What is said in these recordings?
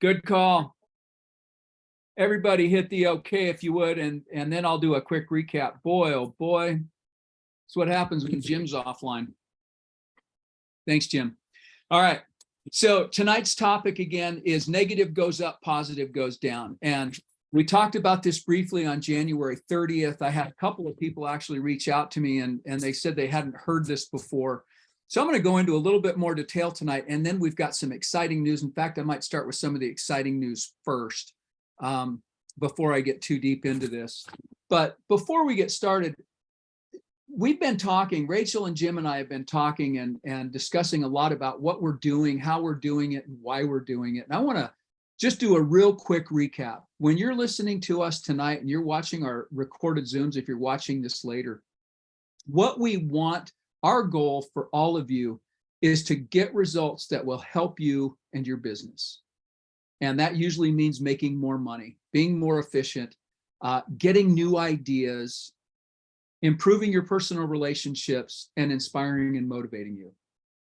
Good call. Everybody hit the okay if you would, and then I'll do a quick recap. Boy, oh boy, it's what happens when Jim's offline. Thanks, Jim. All right. So tonight's topic again is negative goes up, positive goes down. And we talked about this briefly on January 30th. I had a couple of people actually reach out to me and they said they hadn't heard this before. So I'm going to go into a little bit more detail tonight, and then we've got some exciting news. In fact, I might start with some of the exciting news first before I get too deep into this. But before we get started, we've been talking, Rachel and Jim and I have been talking and discussing a lot about what we're doing, how we're doing it, and why we're doing it. And I want to just do a real quick recap. When you're listening to us tonight and you're watching our recorded Zooms, if you're watching this later, what we want, our goal for all of you is to get results that will help you and your business. And that usually means making more money, being more efficient, getting new ideas, improving your personal relationships, and inspiring and motivating you.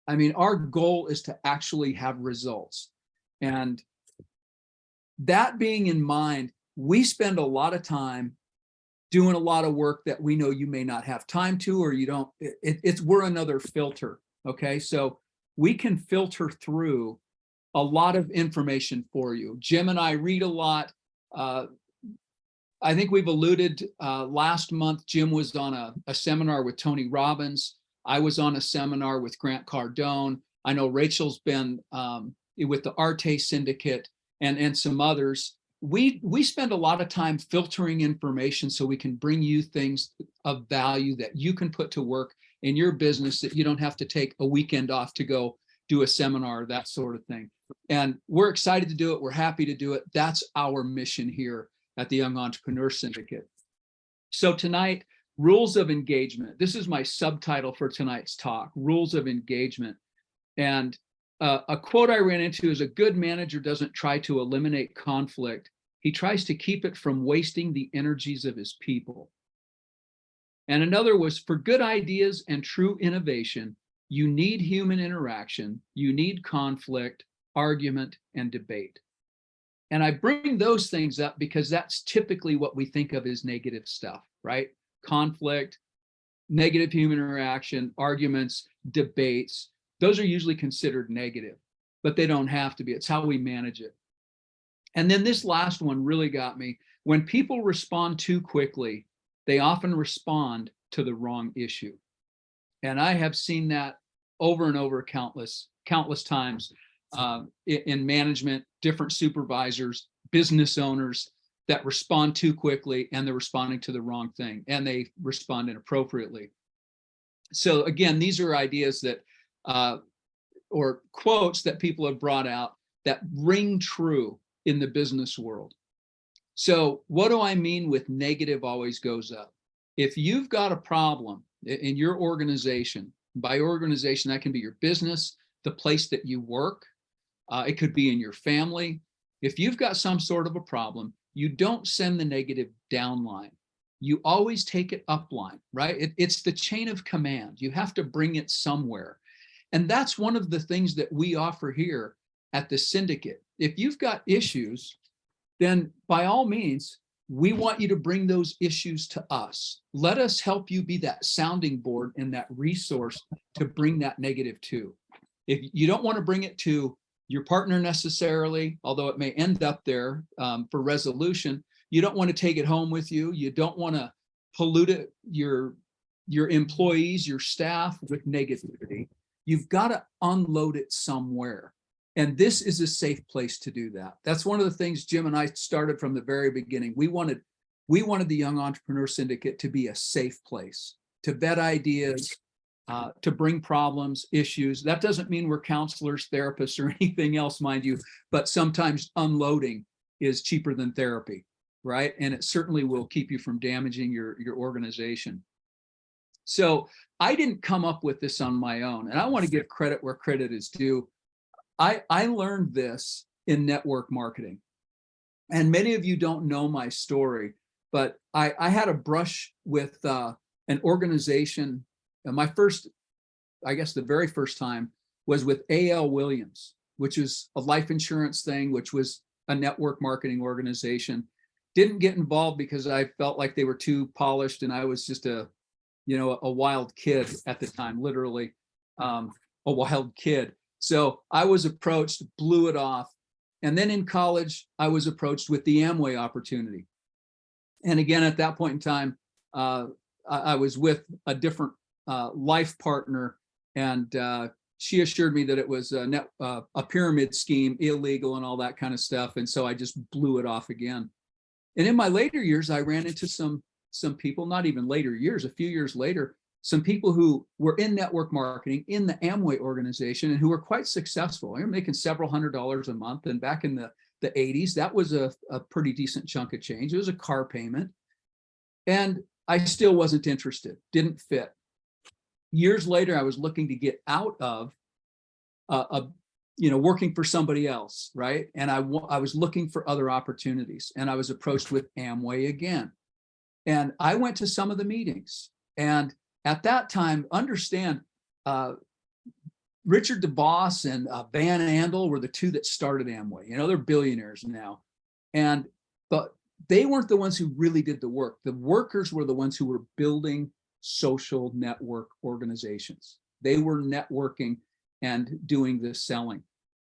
I mean, our goal is to actually have results. And that being in mind, we spend a lot of time doing a lot of work that we know you may not have time to, or you don't, we're another filter, okay? So we can filter through a lot of information for you. Jim and I read a lot. I think we've alluded, last month, Jim was on a seminar with Tony Robbins. I was on a seminar with Grant Cardone. I know Rachel's been with the Arte Syndicate and some others. We spend a lot of time filtering information so we can bring you things of value that you can put to work in your business, that you don't have to take a weekend off to go do a seminar, that sort of thing. And we're excited to do it. We're happy to do it. That's our mission here at the Young Entrepreneur Syndicate. So tonight, rules of engagement. This is my subtitle for tonight's talk, rules of engagement. And a quote I ran into is, a good manager doesn't try to eliminate conflict. He tries to keep it from wasting the energies of his people. And another was, for good ideas and true innovation, you need human interaction, you need conflict, argument, and debate. And I bring those things up because that's typically what we think of as negative stuff, right? Conflict, negative human interaction, arguments, debates. Those are usually considered negative, but they don't have to be. It's how we manage it. And then this last one really got me. When people respond too quickly, they often respond to the wrong issue. And I have seen that over and over countless times in management, different supervisors, business owners that respond too quickly, and they're responding to the wrong thing, and they respond inappropriately. So again, these are ideas that or quotes that people have brought out that ring true in the business world. So what do I mean with negative always goes up? If you've got a problem in your organization, by organization, that can be your business, the place that you work, it could be in your family. If you've got some sort of a problem, you don't send the negative downline. You always take it upline, right? It's the chain of command. You have to bring it somewhere. And that's one of the things that we offer here at the Syndicate. If you've got issues, then by all means, we want you to bring those issues to us. Let us help you be that sounding board and that resource to bring that negative to. If you don't want to bring it to your partner necessarily, although it may end up there for resolution, you don't want to take it home with you. You don't want to pollute it, your employees, your staff with negativity. You've got to unload it somewhere. And this is a safe place to do that. That's one of the things Jim and I started from the very beginning. We wanted the Young Entrepreneur Syndicate to be a safe place, to vet ideas, to bring problems, issues. That doesn't mean we're counselors, therapists, or anything else, mind you, but sometimes unloading is cheaper than therapy, right? And it certainly will keep you from damaging your organization. So I didn't come up with this on my own, and I want to give credit where credit is due. I learned this in network marketing. And many of you don't know my story, but I had a brush with an organization. My first, I guess the very first time was with A.L. Williams. which was a life insurance thing, which was a network marketing organization. Didn't get involved because I felt like they were too polished, and I was just a wild kid at the time, literally a wild kid. So I was approached, blew it off. And then in college, I was approached with the Amway opportunity. And again, at that point in time, I was with a different life partner, and she assured me that it was a pyramid scheme, illegal and all that kind of stuff. And so I just blew it off again. And in my later years, I ran into some people, not even later years, a few years later, some people who were in network marketing in the Amway organization and who were quite successful. They were making several $100s a month. And back in the 80s, that was a pretty decent chunk of change. It was a car payment. And I still wasn't interested, didn't fit. Years later, I was looking to get out of working for somebody else, right? And I was looking for other opportunities, and I was approached with Amway again. And I went to some of the meetings, and at that time, understand, Richard DeVos and Van Andel were the two that started Amway. They're billionaires now. But they weren't the ones who really did the work. The workers were the ones who were building social network organizations. They were networking and doing the selling.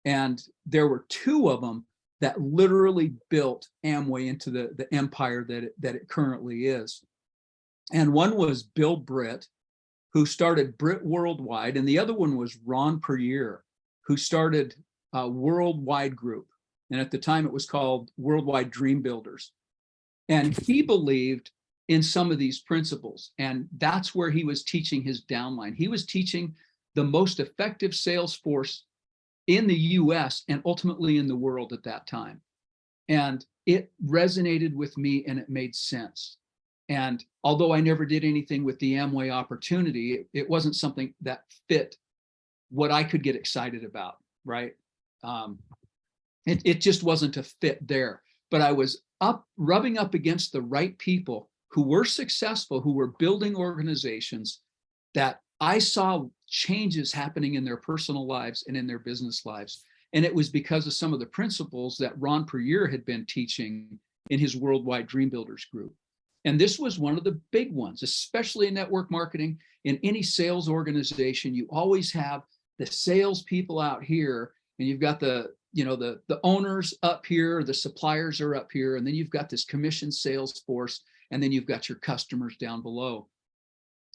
And there were two of them that literally built Amway into the empire that it currently is. And one was Bill Britt, who started Britt Worldwide, and the other one was Ron Perrier, who started Worldwide Group. And at the time it was called Worldwide Dream Builders. And he believed in some of these principles. And that's where he was teaching his downline. He was teaching the most effective sales force in the US and ultimately in the world at that time. And it resonated with me, and it made sense. And although I never did anything with the Amway opportunity, it wasn't something that fit what I could get excited about, right? It just wasn't a fit there. But I was rubbing up against the right people who were successful, who were building organizations that I saw changes happening in their personal lives and in their business lives. And it was because of some of the principles that Ron Perrier had been teaching in his Worldwide Dream Builders group. And this was one of the big ones, especially in network marketing. In any sales organization, you always have the salespeople out here, and you've got the owners up here, the suppliers are up here, and then you've got this commission sales force, and then you've got your customers down below.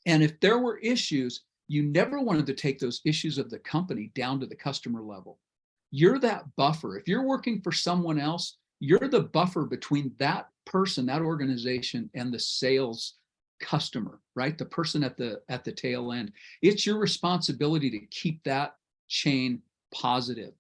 And if there were issues, you never wanted to take those issues of the company down to the customer level. You're that buffer. If you're working for someone else, you're the buffer between that person, that organization, and the sales customer, right? The person at the tail end. It's your responsibility to keep that chain positive.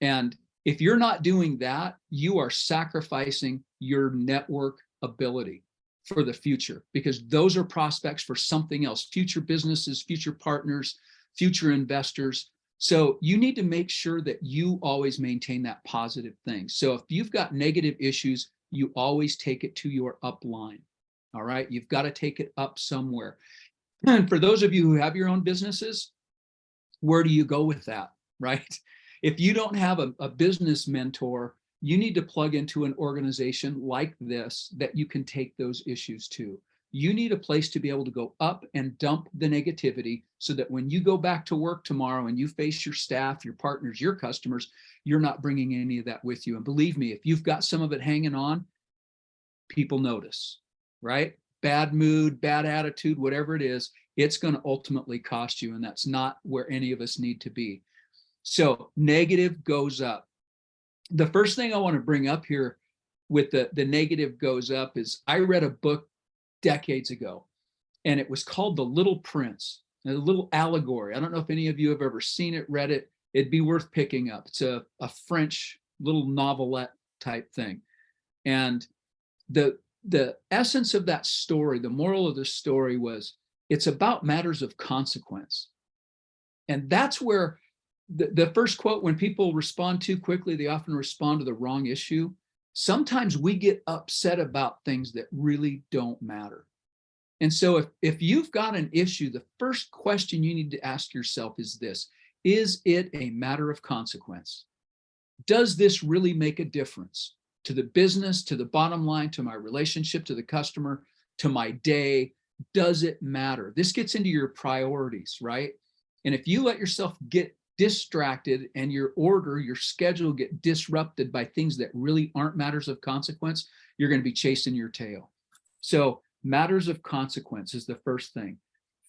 And if you're not doing that, you are sacrificing your network ability for the future, because those are prospects for something else, future businesses, future partners, future investors. So you need to make sure that you always maintain that positive thing. So if you've got negative issues, you always take it to your upline. All right. You've got to take it up somewhere. And for those of you who have your own businesses, where do you go with that? Right. If you don't have a business mentor, you need to plug into an organization like this that you can take those issues to. You need a place to be able to go up and dump the negativity so that when you go back to work tomorrow and you face your staff, your partners, your customers, you're not bringing any of that with you. And believe me, if you've got some of it hanging on, people notice, right? Bad mood, bad attitude, whatever it is, it's going to ultimately cost you. And that's not where any of us need to be. So negative goes up. The first thing I want to bring up here with the negative goes up is I read a book decades ago, and it was called The Little Prince, a little allegory. I don't know if any of you have ever seen it, read it. It'd be worth picking up. It's a French little novelette type thing. And the essence of that story, the moral of the story was it's about matters of consequence. And that's where the first quote, when people respond too quickly, they often respond to the wrong issue. Sometimes we get upset about things that really don't matter. And so if you've got an issue, the first question you need to ask yourself is this: Is it a matter of consequence? Does this really make a difference to the business, to the bottom line, to my relationship, to the customer, to my day? Does it matter? This gets into your priorities, right? And if you let yourself get distracted and your order, your schedule get disrupted by things that really aren't matters of consequence, you're going to be chasing your tail. So matters of consequence is the first thing.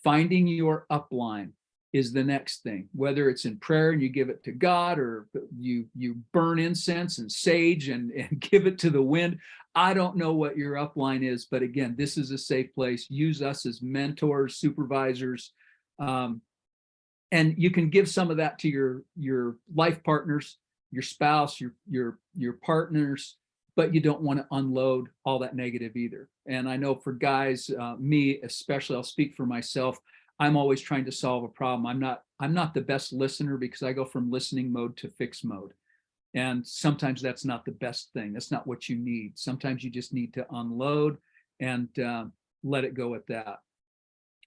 Finding your upline is the next thing, whether it's in prayer and you give it to God, or you burn incense and sage and give it to the wind. I don't know what your upline is, but again, this is a safe place. Use us as mentors, supervisors, and you can give some of that to your life partners, your spouse, your partners, but you don't want to unload all that negative either. And I know for guys, me especially, I'll speak for myself, I'm always trying to solve a problem. I'm not the best listener because I go from listening mode to fix mode. And sometimes that's not the best thing. That's not what you need. Sometimes you just need to unload and let it go at that.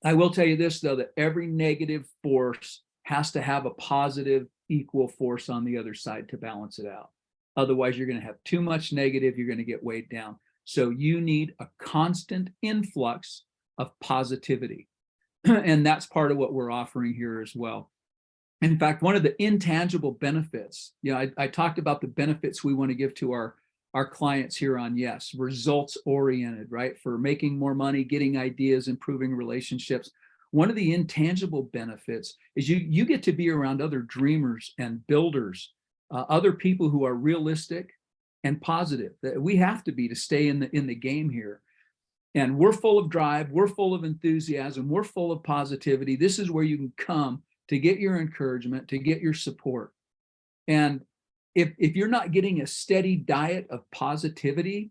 I will tell you this, though, that every negative force has to have a positive equal force on the other side to balance it out. Otherwise, you're going to have too much negative. You're going to get weighed down. So you need a constant influx of positivity. And that's part of what we're offering here as well. In fact, one of the intangible benefits, I talked about the benefits we want to give to our clients here on Y.E.S, results oriented, right? For making more money, getting ideas, improving relationships. One of the intangible benefits is you get to be around other dreamers and builders, other people who are realistic and positive. We have to be to stay in the game here. And we're full of drive, we're full of enthusiasm, we're full of positivity. This is where you can come to get your encouragement, to get your support. And if you're not getting a steady diet of positivity,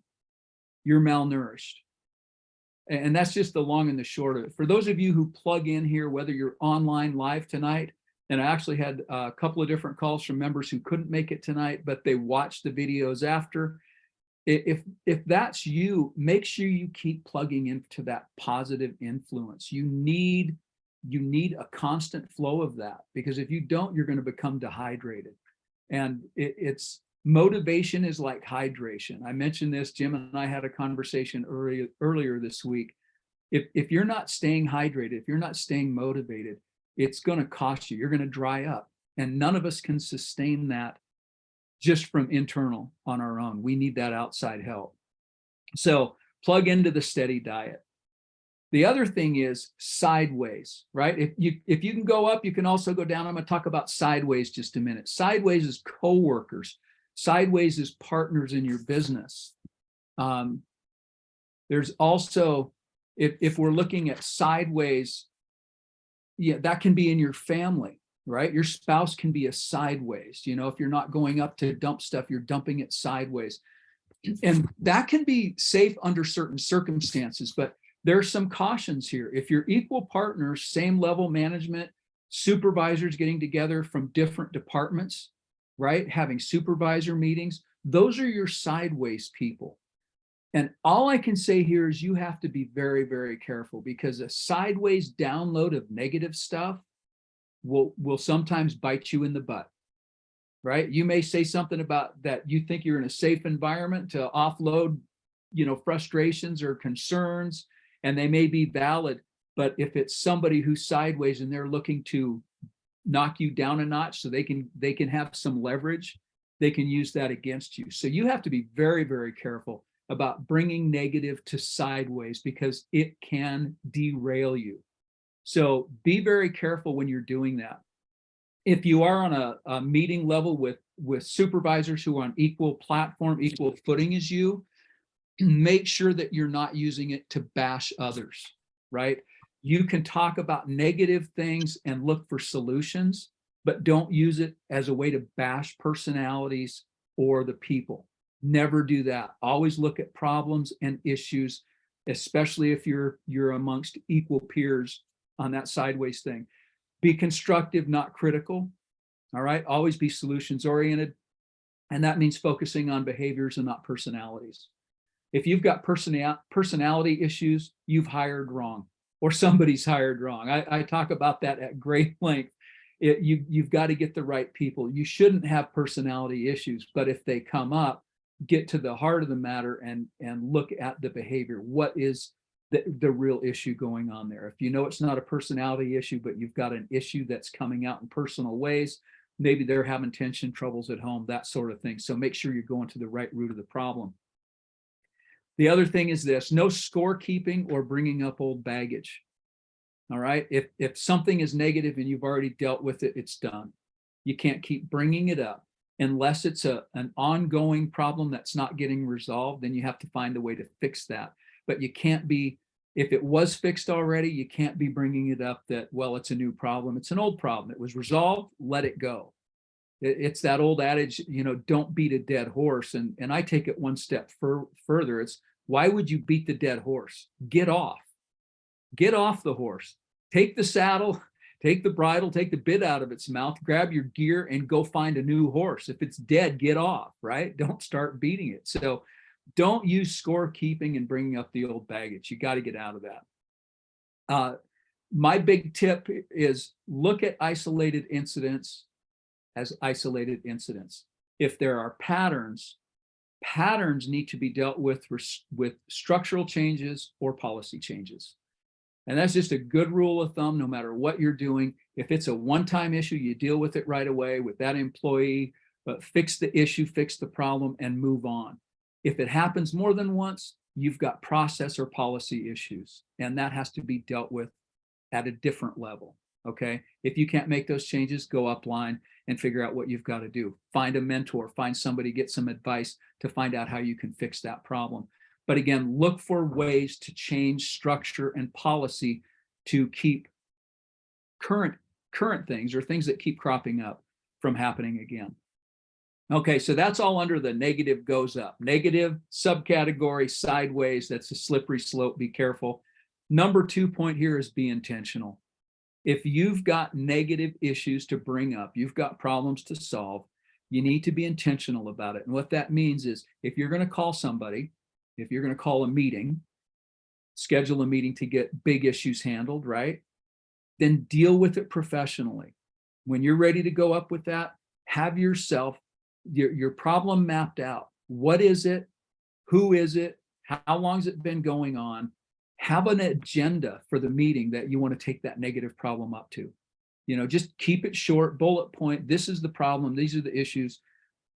you're malnourished. And that's just the long and the short of it. For those of you who plug in here, whether you're online live tonight, and I actually had a couple of different calls from members who couldn't make it tonight, but they watched the videos after. If that's you, make sure you keep plugging into that positive influence. You need a constant flow of that, because if you don't, you're going to become dehydrated. And it's motivation is like hydration. I mentioned this, Jim and I had a conversation earlier this week. If you're not staying hydrated, if you're not staying motivated, it's going to cost you. You're going to dry up. And none of us can sustain that just from internal on our own. We need that outside help. So plug into the steady diet. The other thing is sideways, right? If you can go up, you can also go down. I'm going to talk about sideways just a minute. Sideways is coworkers. Sideways is partners in your business. There's also, if we're looking at sideways, that can be in your family, right? Your spouse can be a sideways. If you're not going up to dump stuff, you're dumping it sideways. And that can be safe under certain circumstances, but there's some cautions here. If you're equal partners, same level management, supervisors getting together from different departments, right? Having supervisor meetings, those are your sideways people. And all I can say here is you have to be very, very careful, because a sideways download of negative stuff will sometimes bite you in the butt, right? You may say something about that you think you're in a safe environment to offload, frustrations or concerns, and they may be valid. But if it's somebody who's sideways and they're looking to knock you down a notch so they can have some leverage, they can use that against you. So you have to be very, very careful about bringing negative to sideways, because it can derail you. So be very careful when you're doing that. If you are on a meeting level with supervisors who are on equal platform, equal footing as you, make sure that you're not using it to bash others, right? You can talk about negative things and look for solutions, but don't use it as a way to bash personalities or the people. Never do that. Always look at problems and issues, especially if you're amongst equal peers on that sideways thing. Be constructive, not critical. All right. Always be solutions oriented. And that means focusing on behaviors and not personalities. If you've got personality issues, you've hired wrong, or somebody's hired wrong. I talk about that at great length you've got to get the right people. You shouldn't have personality issues, but if they come up, get to the heart of the matter and look at the behavior. What is the real issue going on there? If you know it's not a personality issue, but you've got an issue that's coming out in personal ways, maybe they're having tension, troubles at home, that sort of thing. So make sure you're going to the right root of the problem. The other thing is this: no scorekeeping or bringing up old baggage. All right. If something is negative and you've already dealt with it, it's done. You can't keep bringing it up unless it's an ongoing problem that's not getting resolved. Then you have to find a way to fix that. But you can't be, if it was fixed already, you can't be bringing it up that, well, it's a new problem. It's an old problem. It was resolved. Let it go. It's that old adage, don't beat a dead horse. And I take it one step further. It's, why would you beat the dead horse? Get off the horse, take the saddle, take the bridle, take the bit out of its mouth, grab your gear and go find a new horse. If it's dead, get off, right? Don't start beating it. So don't use scorekeeping and bringing up the old baggage. You got to get out of that. My big tip is look at isolated incidents as isolated incidents. If there are patterns need to be dealt with structural changes or policy changes. And that's just a good rule of thumb, no matter what you're doing. If it's a one-time issue, you deal with it right away with that employee, but fix the issue, fix the problem, and move on. If it happens more than once, you've got process or policy issues, and that has to be dealt with at a different level, okay? If you can't make those changes, go upline and figure out what you've got to do. Find a mentor, find somebody, get some advice to find out how you can fix that problem. But again, look for ways to change structure and policy to keep current things or things that keep cropping up from happening again. Okay, so that's all under the negative goes up. Negative subcategory sideways, that's a slippery slope, be careful. Number 2 point here is be intentional. If you've got negative issues to bring up, you've got problems to solve, you need to be intentional about it. And what that means is if you're going to call somebody, if you're going to call a meeting, schedule a meeting to get big issues handled, right? Then deal with it professionally. When you're ready to go up with that, have yourself, your problem mapped out. What is it? Who is it? How long has it been going on? Have an agenda for the meeting that you want to take that negative problem up to. Just keep it short, bullet point. This is the problem. These are the issues.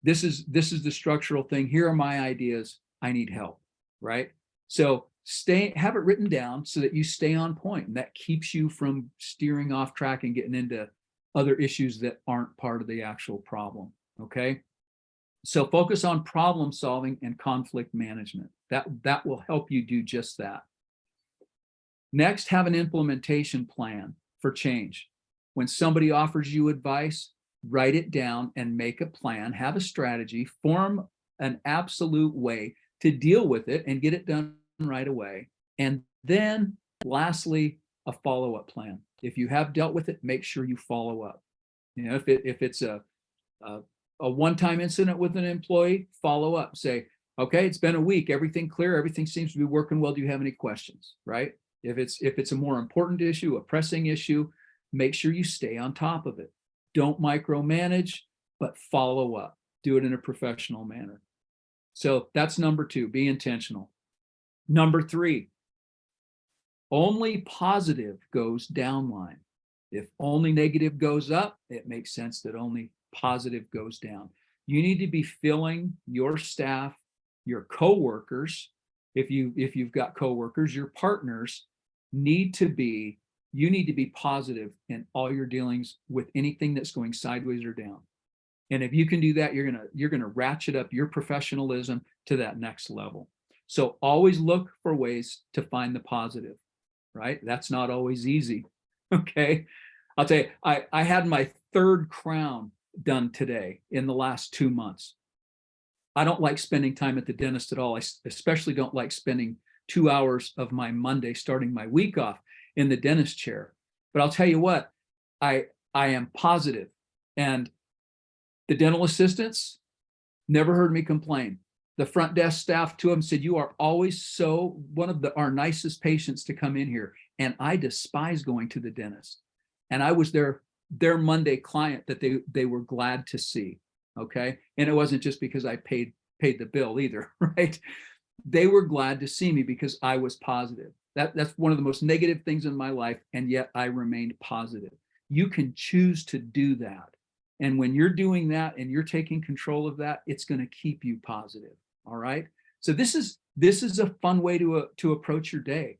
This is the structural thing. Here are my ideas. I need help. Right? So have it written down so that you stay on point, and that keeps you from steering off track and getting into other issues that aren't part of the actual problem. Okay. So focus on problem solving and conflict management. That will help you do just that. Next, have an implementation plan for change. When somebody offers you advice, write it down and make a plan, have a strategy, form an absolute way to deal with it and get it done right away. And then lastly, a follow-up plan. If you have dealt with it, make sure you follow up. If it's a one-time incident with an employee, follow up. Say, okay, it's been a week, everything clear, everything seems to be working well. Do you have any questions? Right? If it's a more important issue, a pressing issue, make sure you stay on top of it. Don't micromanage, but follow up. Do it in a professional manner. So that's number 2, be intentional. Number 3, only positive goes downline. If only negative goes up, it makes sense that only positive goes down. You need to be filling your staff, your coworkers, if you've got coworkers, your partners you need to be positive in all your dealings with anything that's going sideways or down. And if you can do that, you're gonna ratchet up your professionalism to that next level. So always look for ways to find the positive, right? That's not always easy. Okay. I'll tell you, I had my 3rd crown done today in the last 2 months. I don't like spending time at the dentist at all. I especially don't like spending 2 hours of my Monday starting my week off in the dentist chair. But I'll tell you what, I am positive, and the dental assistants never heard me complain. The front desk staff, 2 of them said, you are always one of our nicest patients to come in here. And I despise going to the dentist. And I was there their Monday client that they were glad to see. Okay. And it wasn't just because I paid the bill either, right? They were glad to see me because I was positive. That's one of the most negative things in my life, and yet I remained positive. You can choose to do that. And when you're doing that and you're taking control of that, it's going to keep you positive. All right. So this is a fun way to approach your day.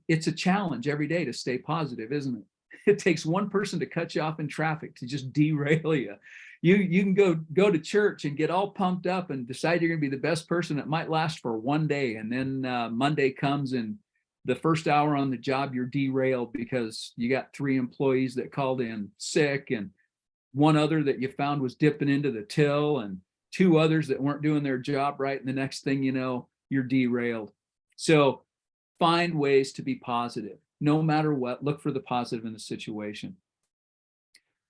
It's a challenge every day to stay positive, isn't it? It takes one person to cut you off in traffic to just derail you. You can go to church and get all pumped up and decide you're going to be the best person. It might last for one day, and then Monday comes, and the first hour on the job you're derailed because you got 3 employees that called in sick, and one other that you found was dipping into the till, and 2 others that weren't doing their job right, and the next thing you know, you're derailed. So find ways to be positive. No matter what, look for the positive in the situation.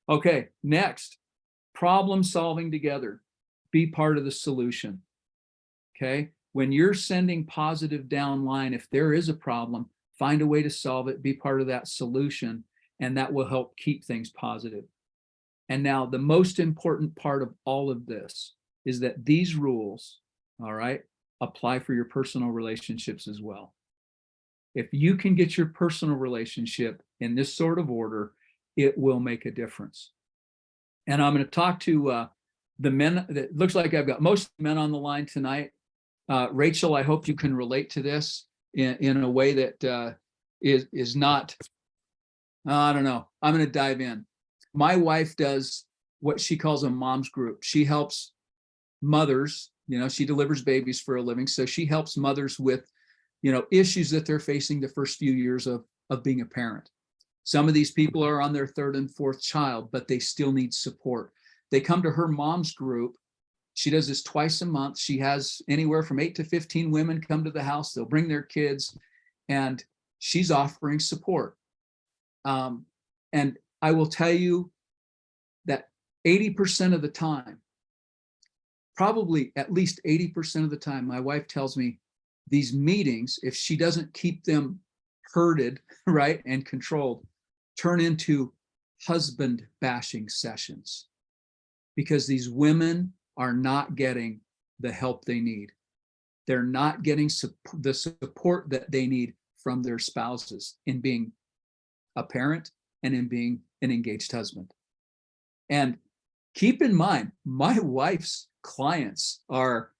Okay, next, problem solving together. Be part of the solution. Okay, when you're sending positive downline, if there is a problem, find a way to solve it, be part of that solution, and that will help keep things positive. And now the most important part of all of this is that these rules, all right, apply for your personal relationships as well. If you can get your personal relationship in this sort of order, it will make a difference. And I'm going to talk to the men. It looks like I've got most men on the line tonight. Rachel, I hope you can relate to this in a way that is not, I don't know. I'm going to dive in. My wife does what she calls a mom's group. She helps mothers, she delivers babies for a living. So she helps mothers with, issues that they're facing the first few years of being a parent. Some of these people are on their 3rd and 4th child, but they still need support. They come to her mom's group. She does this twice a month. She has anywhere from 8 to 15 women come to the house. They'll bring their kids, and she's offering support. And I will tell you that 80% of the time, probably at least 80% of the time, my wife tells me these meetings, if she doesn't keep them herded, right, and controlled, turn into husband bashing sessions, because these women are not getting the help they need. They're not getting the support that they need from their spouses in being a parent and in being an engaged husband. And keep in mind, my wife's clients are,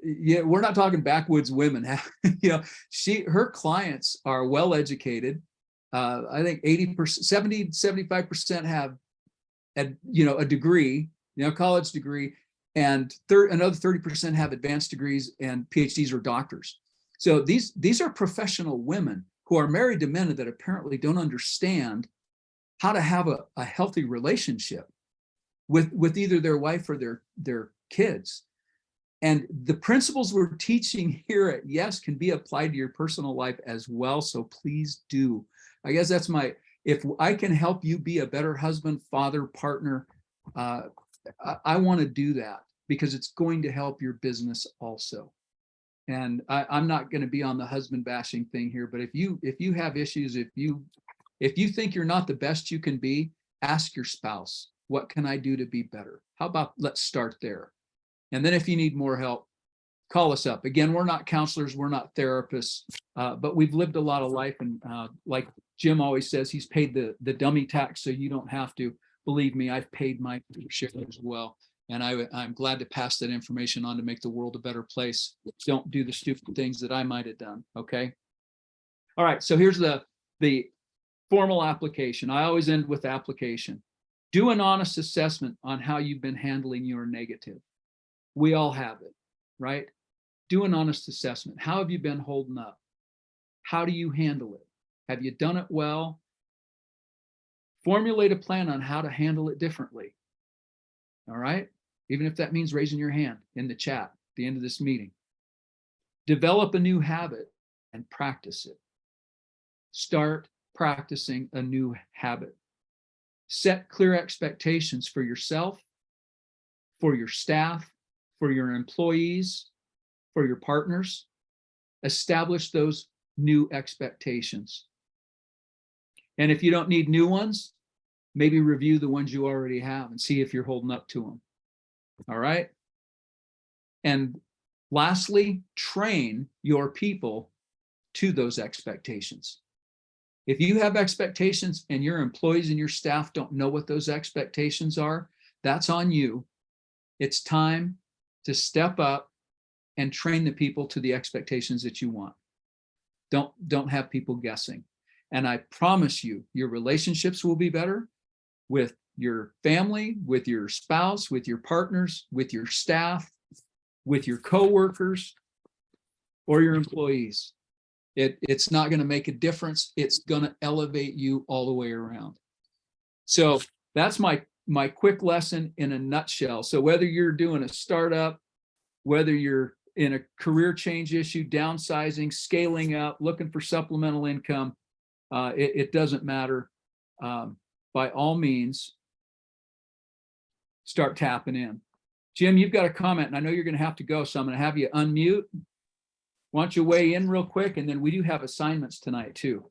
we're not talking backwoods women. Her clients are well educated. I think 80%, 75% have a degree, college degree, and another 30% have advanced degrees and PhDs or doctors. So these are professional women who are married to men that apparently don't understand how to have a healthy relationship with either their wife or their kids. And the principles we're teaching here at Y.E.S can be applied to your personal life as well. So please do. I guess that's if I can help you be a better husband, father, partner, I want to do that, because it's going to help your business also. And I'm not going to be on the husband bashing thing here, but if you have issues, if you think you're not the best you can be, ask your spouse, what can I do to be better? How about let's start there? And then if you need more help, call us up. Again, we're not counselors, we're not therapists, but we've lived a lot of life. And like Jim always says, he's paid the dummy tax, so you don't have to. Believe me, I've paid my share as well. And I'm glad to pass that information on to make the world a better place. Don't do the stupid things that I might have done, okay? All right, so here's the formal application. I always end with application. Do an honest assessment on how you've been handling your negative. We all have it, right? Do an honest assessment. How have you been holding up? How do you handle it? Have you done it well? Formulate a plan on how to handle it differently. All right? Even if that means raising your hand in the chat at the end of this meeting. Develop a new habit and practice it. Start practicing a new habit. Set clear expectations for yourself, for your staff, for your employees, for your partners. Establish those new expectations. And if you don't need new ones, maybe review the ones you already have and see if you're holding up to them. All right. And lastly, train your people to those expectations. If you have expectations and your employees and your staff don't know what those expectations are, that's on you. It's time to step up and train the people to the expectations that you want. Don't have people guessing. And I promise you, your relationships will be better with your family, with your spouse, with your partners, with your staff, with your coworkers, or your employees. It's not going to make a difference. It's going to elevate you all the way around. So that's my quick lesson in a nutshell. So whether you're doing a startup, whether you're in a career change issue, downsizing, scaling up, looking for supplemental income, it doesn't matter. By all means, start tapping in. Jim, you've got a comment, and I know you're going to have to go, so I'm going to have you unmute. Why don't you weigh in real quick, and then we do have assignments tonight too.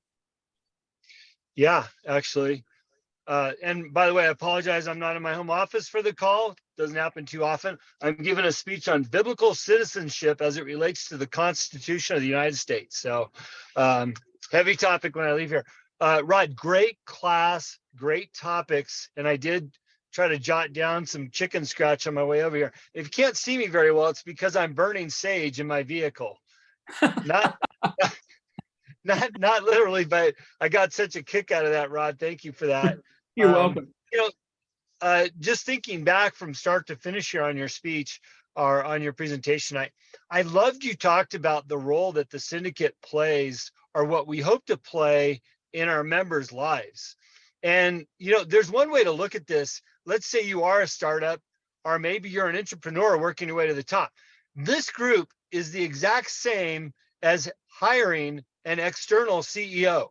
Yeah, actually. And by the way, I apologize. I'm not in my home office for the call. Doesn't happen too often. I'm giving a speech on biblical citizenship as it relates to the Constitution of the United States. So heavy topic when I leave here. Rod, great class, great topics. And I did try to jot down some chicken scratch on my way over here. If you can't see me very well, it's because I'm burning sage in my vehicle. Not not literally, but I got such a kick out of that, Rod. Thank you for that. You're welcome. Just thinking back from start to finish here on your speech or on your presentation, I loved you talked about the role that the syndicate plays, or what we hope to play in our members' lives. And there's one way to look at this. Let's say you are a startup, or maybe you're an entrepreneur working your way to the top. This group is the exact same as hiring an external CEO.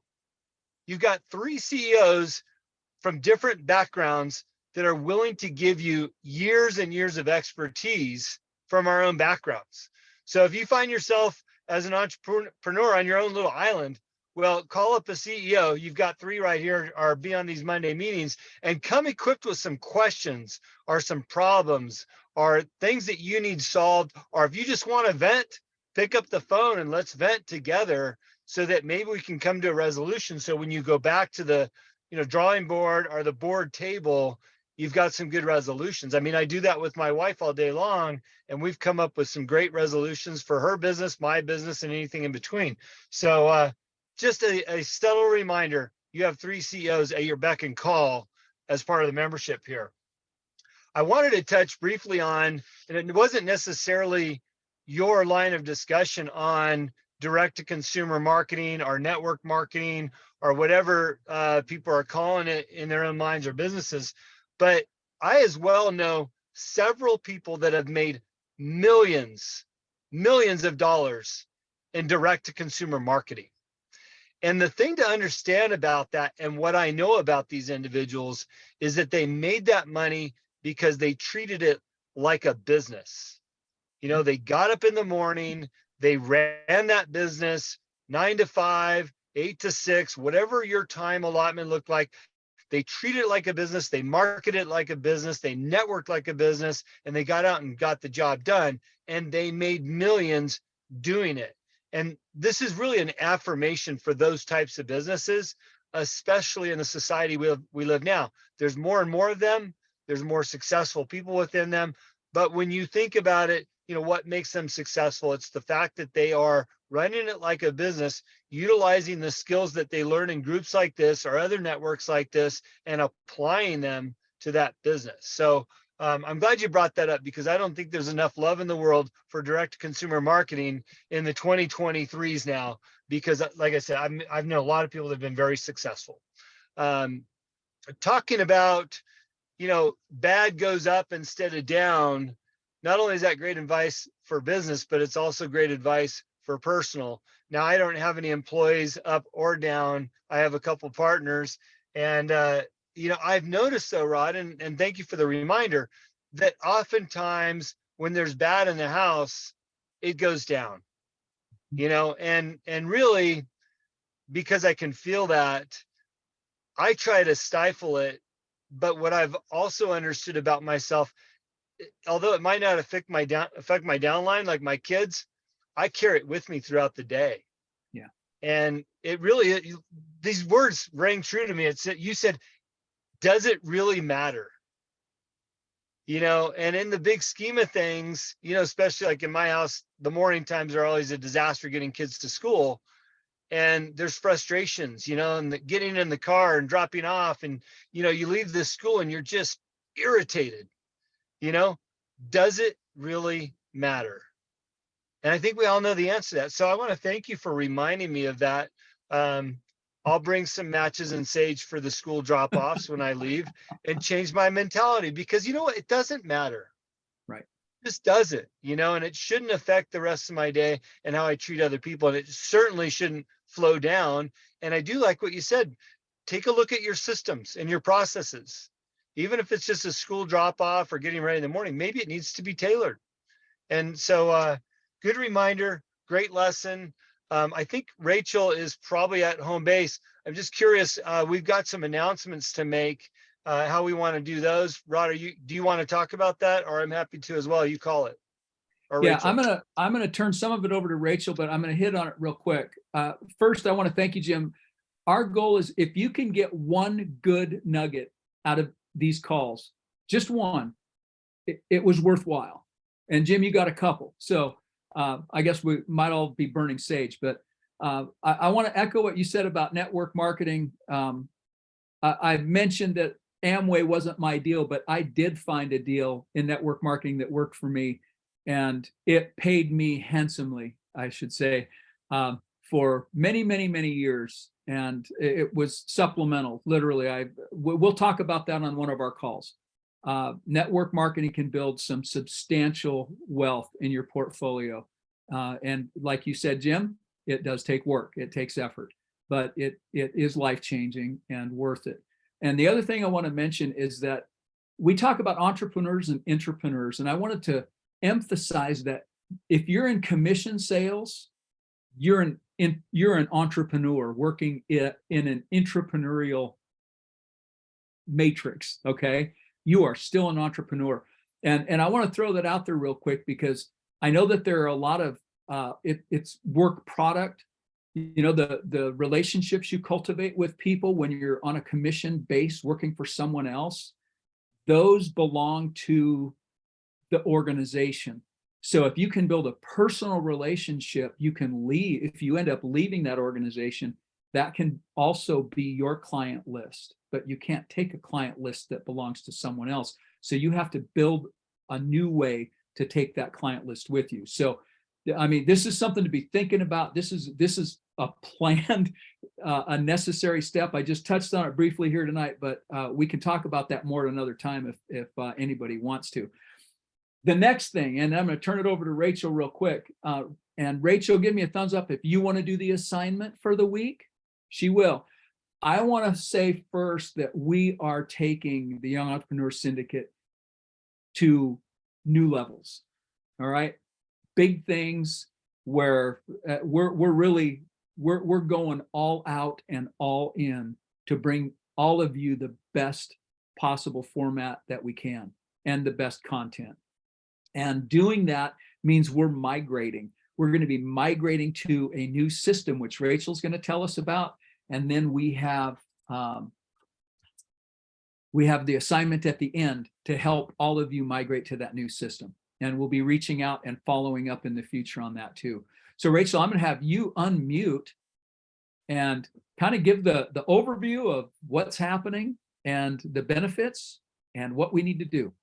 You've got 3 CEOs from different backgrounds that are willing to give you years and years of expertise from our own backgrounds. So if you find yourself as an entrepreneur on your own little island, well, call up a CEO. You've got 3 right here, or be on these Monday meetings, and come equipped with some questions or some problems or things that you need solved. Or if you just want to vent, pick up the phone and let's vent together, so that maybe we can come to a resolution. So when you go back to the drawing board or the board table, you've got some good resolutions. I mean, I do that with my wife all day long, and we've come up with some great resolutions for her business, my business, and anything in between. So just a subtle reminder, you have 3 CEOs at your beck and call as part of the membership here. I wanted to touch briefly on, and it wasn't necessarily your line of discussion on direct-to-consumer marketing or network marketing or whatever people are calling it in their own minds or businesses. But I as well know several people that have made millions of dollars in direct-to-consumer marketing. And the thing to understand about that, and what I know about these individuals, is that they made that money because they treated it like a business. They got up in the morning, they ran that business 9 to 5, 8 to 6, whatever your time allotment looked like. They treated it like a business, they marketed it like a business, they networked like a business, and they got out and got the job done, and they made millions doing it. And this is really an affirmation for those types of businesses, especially in the society we live now. There's more and more of them. There's more successful people within them. But when you think about it, what makes them successful? It's the fact that they are running it like a business, utilizing the skills that they learn in groups like this or other networks like this, and applying them to that business. So I'm glad you brought that up, because I don't think there's enough love in the world for direct consumer marketing in the 2023s now, because like I said, I've known a lot of people that have been very successful. Talking about, bad goes up instead of down. Not only is that great advice for business, but it's also great advice for personal. Now, I don't have any employees up or down. I have a couple partners, and I've noticed though, Rod, and thank you for the reminder, that oftentimes when there's bad in the house, it goes down. And really, because I can feel that, I try to stifle it but what I've also understood about myself, although it might not affect my downline, like my kids, I carry it with me throughout the day. Yeah. And it really, these words rang true to me. It's that you said, does it really matter? You know, and in the big scheme of things, you know, especially like in my house, the morning times are always a disaster getting kids to school. And there's frustrations, you know, and getting in the car and dropping off. And, you know, you leave this school and you're just irritated, you know, does it really matter? And I think we all know the answer to that. So I want to thank you for reminding me of that. I'll bring some matches and sage for the school drop-offs when I leave and change my mentality, because you know what? It doesn't matter. Right. It just doesn't, you know, and it shouldn't affect the rest of my day and how I treat other people. And it certainly shouldn't flow down. And I do like what you said. Take a look at your systems and your processes. Even if it's just a school drop-off or getting ready in the morning, maybe it needs to be tailored. And so good reminder, great lesson. I think Rachel is probably at home base. I'm just curious, we've got some announcements to make, how we want to do those. Rod, do you want to talk about that, or I'm happy to as well? You call it. Or Yeah, Rachel. I'm gonna turn some of it over to Rachel, but I'm gonna hit on it real quick. First, I want to thank you, Jim. Our goal is, if you can get one good nugget out of these calls, just one, it was worthwhile. And Jim, you got a couple. So I guess we might all be burning sage, but I want to echo what you said about network marketing. I mentioned that Amway wasn't my deal, but I did find a deal in network marketing that worked for me, and it paid me handsomely, I should say, for many, many, many years. And it was supplemental, literally. We'll talk about that on one of our calls. Network marketing can build some substantial wealth in your portfolio. And like you said, Jim, it does take work. It takes effort, but it is life-changing and worth it. And the other thing I want to mention is that we talk about entrepreneurs and intrapreneurs, and I wanted to emphasize that if you're in commission sales, you're an entrepreneur working in an entrepreneurial matrix. Okay, you are still an entrepreneur. And I want to throw that out there real quick, because I know that there are a lot of it's work product, you know, the relationships you cultivate with people when you're on a commission base working for someone else, those belong to the organization. So if you can build a personal relationship, you can leave. If you end up leaving that organization, that can also be your client list, but you can't take a client list that belongs to someone else. So you have to build a new way to take that client list with you. So, I mean, this is something to be thinking about. This is a planned, a necessary step. I just touched on it briefly here tonight, but we can talk about that more at another time if anybody wants to. The next thing, and I'm going to turn it over to Rachel real quick. And Rachel, give me a thumbs up if you want to do the assignment for the week. She will. I want to say first that we are taking the Young Entrepreneur Syndicate to new levels. All right, big things where we're going all out and all in to bring all of you the best possible format that we can and the best content. And doing that means we're migrating. We're going to be migrating to a new system, which Rachel's going to tell us about. And then we have the assignment at the end to help all of you migrate to that new system. And we'll be reaching out and following up in the future on that too. So Rachel, I'm going to have you unmute and kind of give the overview of what's happening and the benefits and what we need to do.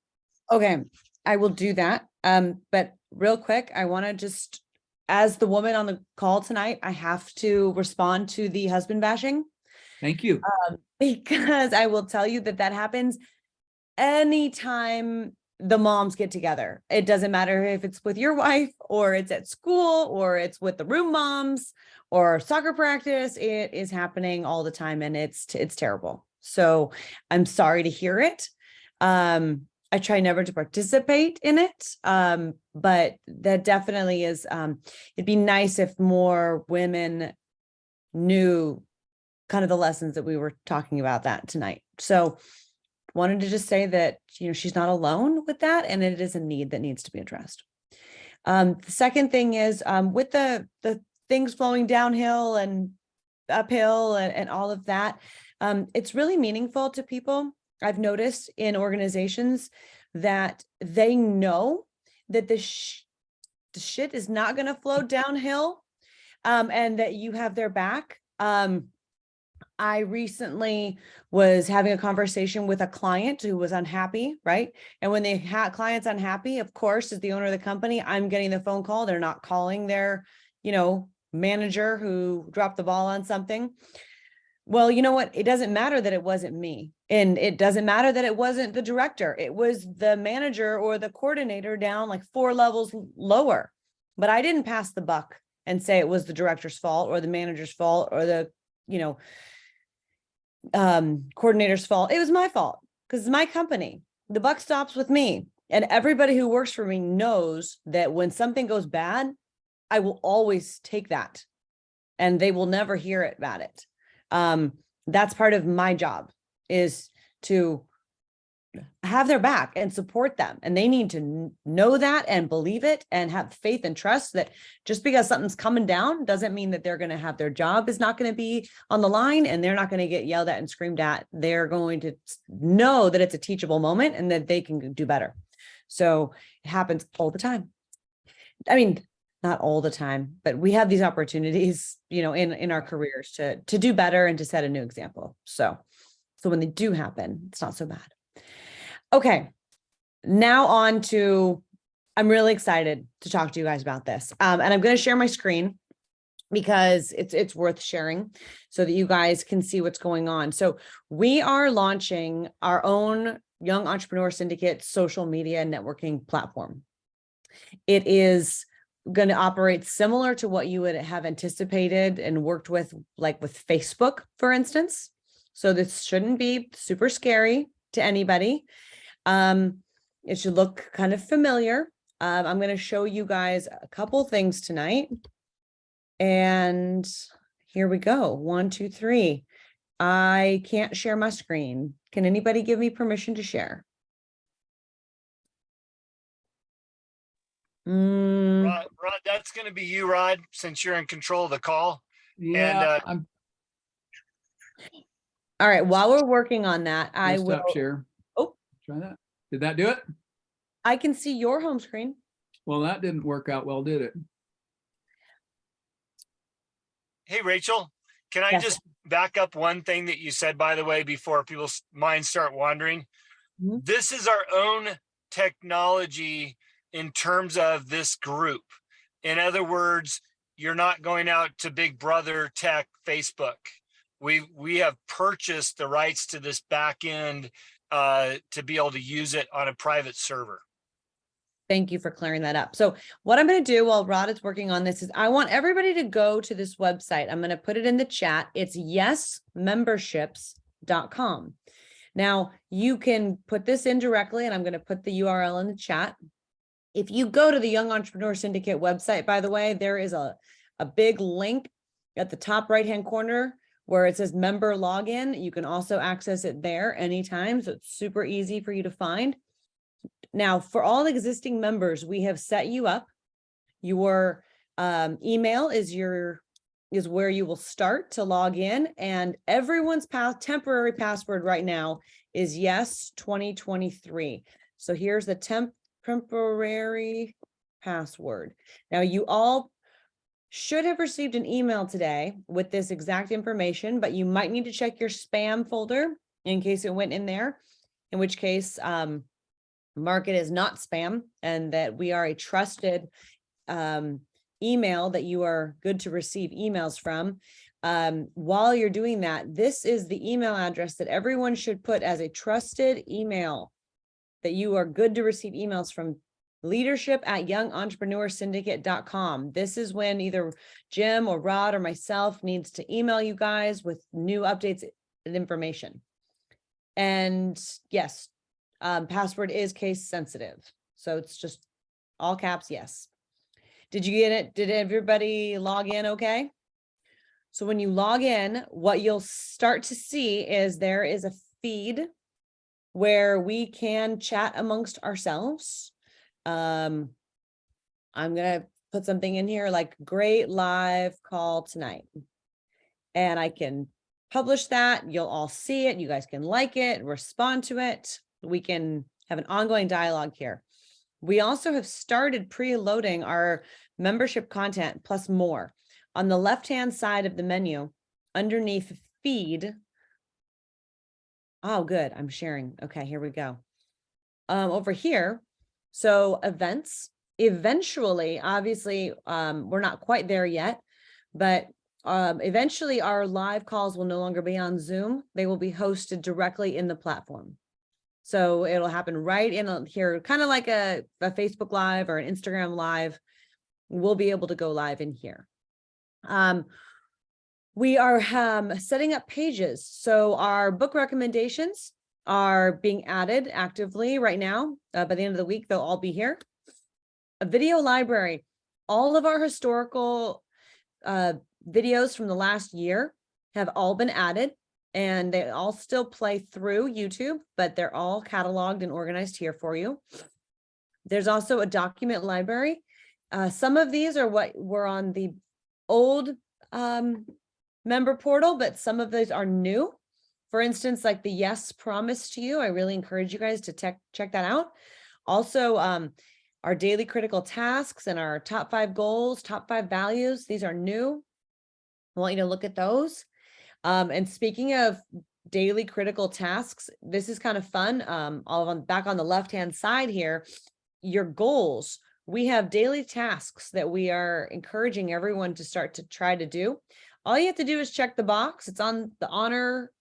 Okay, I will do that. But real quick, I want to just, as the woman on the call tonight, I have to respond to the husband bashing. Thank you. Because I will tell you that happens anytime the moms get together. It doesn't matter if it's with your wife or it's at school or it's with the room moms or soccer practice. It is happening all the time, and it's terrible. So I'm sorry to hear it. I try never to participate in it, but that definitely is, it'd be nice if more women knew kind of the lessons that we were talking about that tonight. So wanted to just say that, she's not alone with that, and it is a need that needs to be addressed. The second thing is, with the things flowing downhill and uphill and all of that, it's really meaningful to people. I've noticed in organizations that they know that the shit is not going to flow downhill, and that you have their back. I recently was having a conversation with a client who was unhappy, right? And when the client's unhappy, of course, as the owner of the company, I'm getting the phone call. They're not calling their, manager who dropped the ball on something. Well, you know what? It doesn't matter that it wasn't me. And it doesn't matter that it wasn't the director. It was the manager or the coordinator down like 4 levels lower. But I didn't pass the buck and say it was the director's fault or the manager's fault or the, coordinator's fault. It was my fault because it's my company. The buck stops with me. And everybody who works for me knows that when something goes bad, I will always take that and they will never hear it about it. That's part of my job, is to have their back and support them. And they need to know that and believe it and have faith and trust that just because something's coming down doesn't mean that they're going to have their job is not going to be on the line and they're not going to get yelled at and screamed at. They're going to know that it's a teachable moment and that they can do better. So it happens all the time. I mean, not all the time, but we have these opportunities, in our careers to do better and to set a new example. So when they do happen, it's not so bad. Okay, now on to, I'm really excited to talk to you guys about this. And I'm going to share my screen because it's worth sharing so that you guys can see what's going on. So we are launching our own Young Entrepreneur Syndicate social media networking platform. It is going to operate similar to what you would have anticipated and worked with, like with Facebook, for instance. So this shouldn't be super scary to anybody. It should look kind of familiar. I'm going to show you guys a couple things tonight. And here we go. 1, 2, 3. I can't share my screen. Can anybody give me permission to share? Rod, that's going to be you, Rod, since you're in control of the call. Yeah. All right. While we're working on that, I will share. Oh, try that. Did that do it? I can see your home screen. Well, that didn't work out well, did it? Hey, Rachel, can I just back up one thing that you said, by the way, before people's minds start wandering? Mm-hmm. This is our own technology in terms of this group. In other words, you're not going out to Big Brother Tech Facebook. We have purchased the rights to this back end to be able to use it on a private server. Thank you for clearing that up. So what I'm going to do while Rod is working on this is I want everybody to go to this website. I'm going to put it in the chat. It's YESmemberships.com. Now you can put this in directly, and I'm going to put the URL in the chat. If you go to the Young Entrepreneur Syndicate website, by the way, there is a big link at the top right-hand corner where it says member login. You can also access it there anytime. So it's super easy for you to find. Now, for all existing members, we have set you up. Your email is where you will start to log in, and everyone's temporary password right now is YES 2023. So here's the temporary password. Now, you all should have received an email today with this exact information, but you might need to check your spam folder in case it went in there, in which case, mark it as not spam, and that we are a trusted email that you are good to receive emails from. While you're doing that, this is the email address that everyone should put as a trusted email that you are good to receive emails from: leadership@youngentrepreneurs.syndicate.com. This is when either Jim or Rod or myself needs to email you guys with new updates and information. And yes, password is case sensitive. So it's just all caps, yes. Did you get it? Did everybody log in okay? So when you log in, what you'll start to see is there is a feed where we can chat amongst ourselves. I'm gonna put something in here like great live call tonight. And I can publish that. You'll all see it. You guys can like it, respond to it. We can have an ongoing dialogue here. We also have started preloading our membership content plus more. On the left-hand side of the menu, underneath feed. Oh, good. I'm sharing. Okay, here we go. Over here, so events, eventually, obviously, we're not quite there yet, but eventually our live calls will no longer be on Zoom. They will be hosted directly in the platform. So it'll happen right in here, kind of like a Facebook Live or an Instagram Live. We'll be able to go live in here. We are setting up pages. So our book recommendations are being added actively right now. By the end of the week, they'll all be here. A video library. All of our historical videos from the last year have all been added, and they all still play through YouTube, but they're all cataloged and organized here for you. There's also a document library. Some of these are what were on the old member portal, but some of those are new. For instance, like the Y.E.S promise to you. I really encourage you guys to check that out. Also, our daily critical tasks and our top 5 goals, top 5 values. These are new. I want you to look at those. And speaking of daily critical tasks, this is kind of fun. Back on the left-hand side here, your goals. We have daily tasks that we are encouraging everyone to start to try to do. All you have to do is check the box. It's on the honor,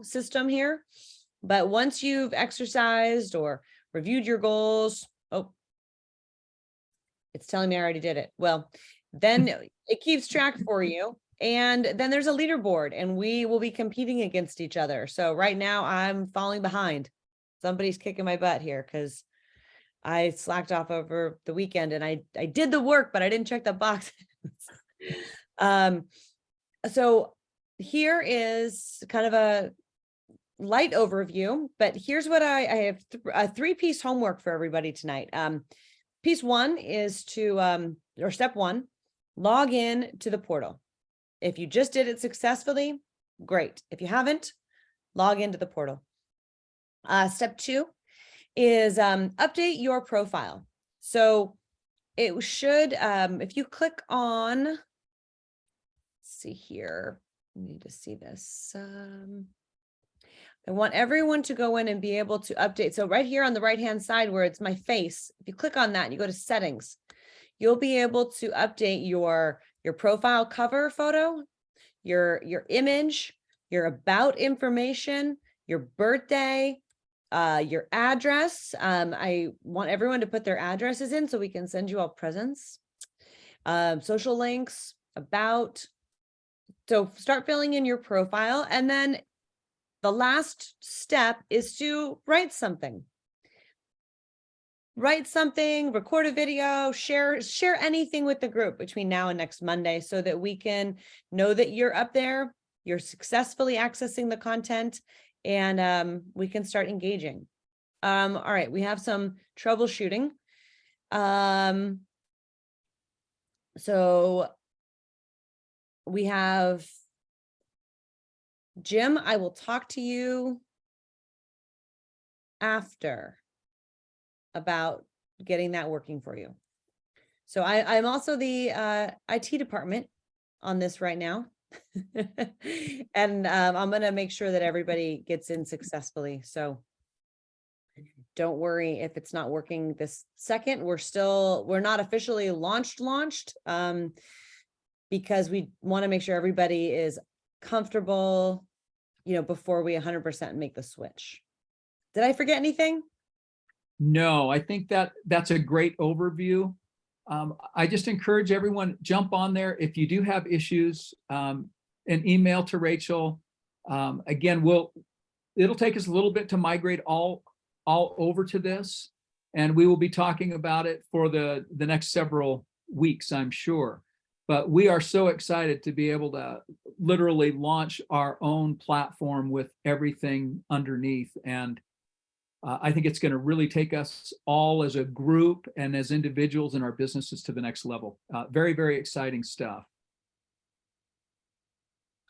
system here. But once you've exercised or reviewed your goals, oh, it's telling me I already did it. Well, then it keeps track for you. And then there's a leaderboard, and we will be competing against each other. So right now I'm falling behind. Somebody's kicking my butt here because I slacked off over the weekend, and I did the work, but I didn't check the box. So here is kind of a light overview, but here's what I have a 3-piece homework for everybody tonight. Piece 1 is to, or step 1, log in to the portal. If you just did it successfully, great. If you haven't, log into the portal. Step 2 is update your profile. So it should, if you click on, let's see here, I need to see this. I want everyone to go in and be able to update. So right here on the right-hand side where it's my face, if you click on that and you go to settings, you'll be able to update your profile cover photo, your image, your about information, your birthday, your address. I want everyone to put their addresses in so we can send you all presents, social links, about. So start filling in your profile. And then the last step is to write something. Write something, record a video, share anything with the group between now and next Monday so that we can know that you're up there, you're successfully accessing the content, and we can start engaging. All right, we have some troubleshooting. So we have Jim, I will talk to you after about getting that working for you. So I'm also the IT department on this right now. And I'm going to make sure that everybody gets in successfully. So don't worry if it's not working this second. We're not officially launched, because we want to make sure everybody is comfortable, before we 100% make the switch. Did I forget anything? No, I think that's a great overview. I just encourage everyone, jump on there. If you do have issues, an email to Rachel. Again, it'll take us a little bit to migrate all over to this, and we will be talking about it for the next several weeks, I'm sure. But we are so excited to be able to literally launch our own platform with everything underneath. And I think it's going to really take us all as a group and as individuals in our businesses to the next level. Very, very exciting stuff.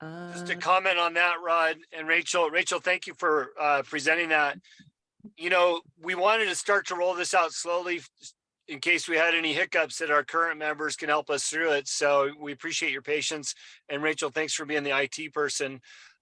Just to comment on that, Rod and Rachel. Rachel, thank you for presenting that. You know, we wanted to start to roll this out slowly in case we had any hiccups that our current members can help us through it. So we appreciate your patience. And Rachel, thanks for being the IT person.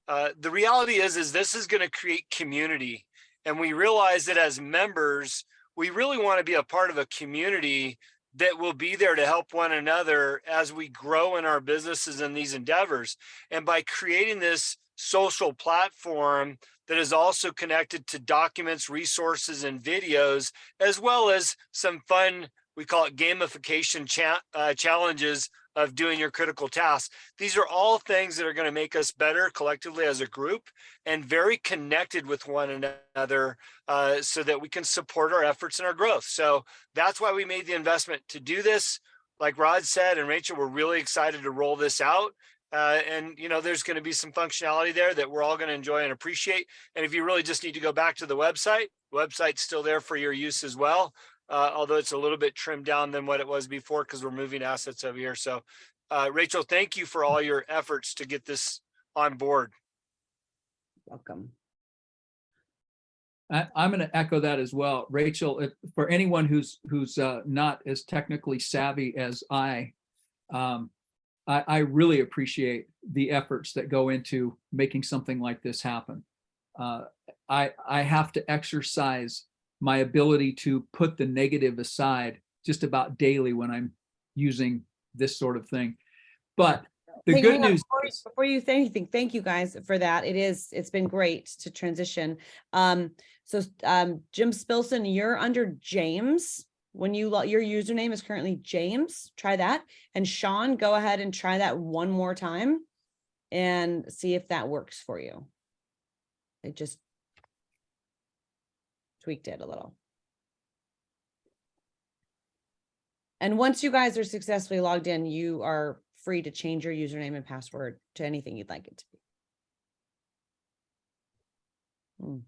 The reality is this is going to create community. And we realize that as members, we really want to be a part of a community that will be there to help one another as we grow in our businesses and these endeavors. And by creating this social platform that is also connected to documents, resources, and videos, as well as some fun, we call it gamification challenges of doing your critical tasks. These are all things that are going to make us better collectively as a group and very connected with one another so that we can support our efforts and our growth. So that's why we made the investment to do this. Like Rod said, and Rachel, we're really excited to roll this out. And, you know, there's going to be some functionality there that we're all going to enjoy and appreciate. And if you really just need to go back to the website's still there for your use as well. Although it's a little bit trimmed down than what it was before because we're moving assets over here. So, Rachel, thank you for all your efforts to get this on board. Welcome. I'm going to echo that as well. Rachel, for anyone who's not as technically savvy as I really appreciate the efforts that go into making something like this happen. I have to exercise my ability to put the negative aside just about daily when I'm using this sort of thing. But the Hey, good hang on, news before you say anything, thank you guys for that. It's been great to transition. Jim Spilson, you're under James. When your username is currently James, try that. And Sean, go ahead and try that one more time and see if that works for you. I just tweaked it a little. And once you guys are successfully logged in, you are free to change your username and password to anything you'd like it to be.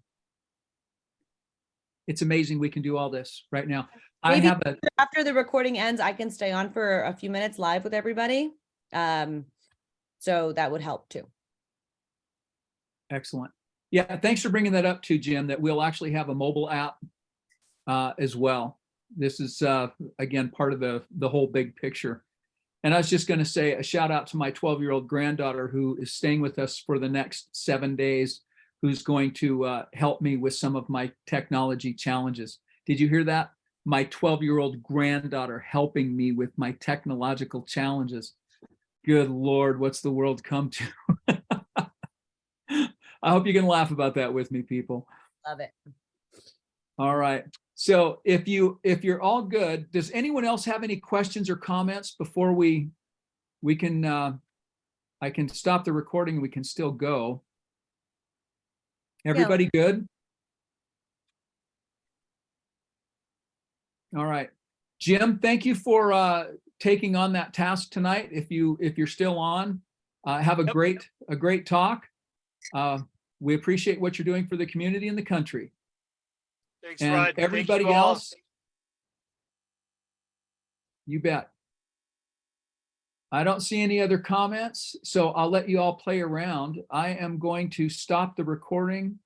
It's amazing we can do all this right now. Maybe I have after the recording ends, I can stay on for a few minutes live with everybody. So that would help too. Excellent. Yeah, thanks for bringing that up too, Jim, that we'll actually have a mobile app as well. This is, again, part of the whole big picture. And I was just going to say a shout out to my 12-year-old granddaughter who is staying with us for the next 7 days, who's going to help me with some of my technology challenges. Did you hear that? My 12-year-old granddaughter helping me with my technological challenges. Good Lord, what's the world come to? I hope you can laugh about that with me, people. Love it. All right. So if you're all good, does anyone else have any questions or comments before we can I can stop the recording and we can still go. Everybody good? All right. Jim, thank you for taking on that task tonight. If you're still on, have a great talk. We appreciate what you're doing for the community and the country. Thanks, And Rod. everybody Thank you all. else, you bet. I don't see any other comments, so I'll let you all play around. I am going to stop the recording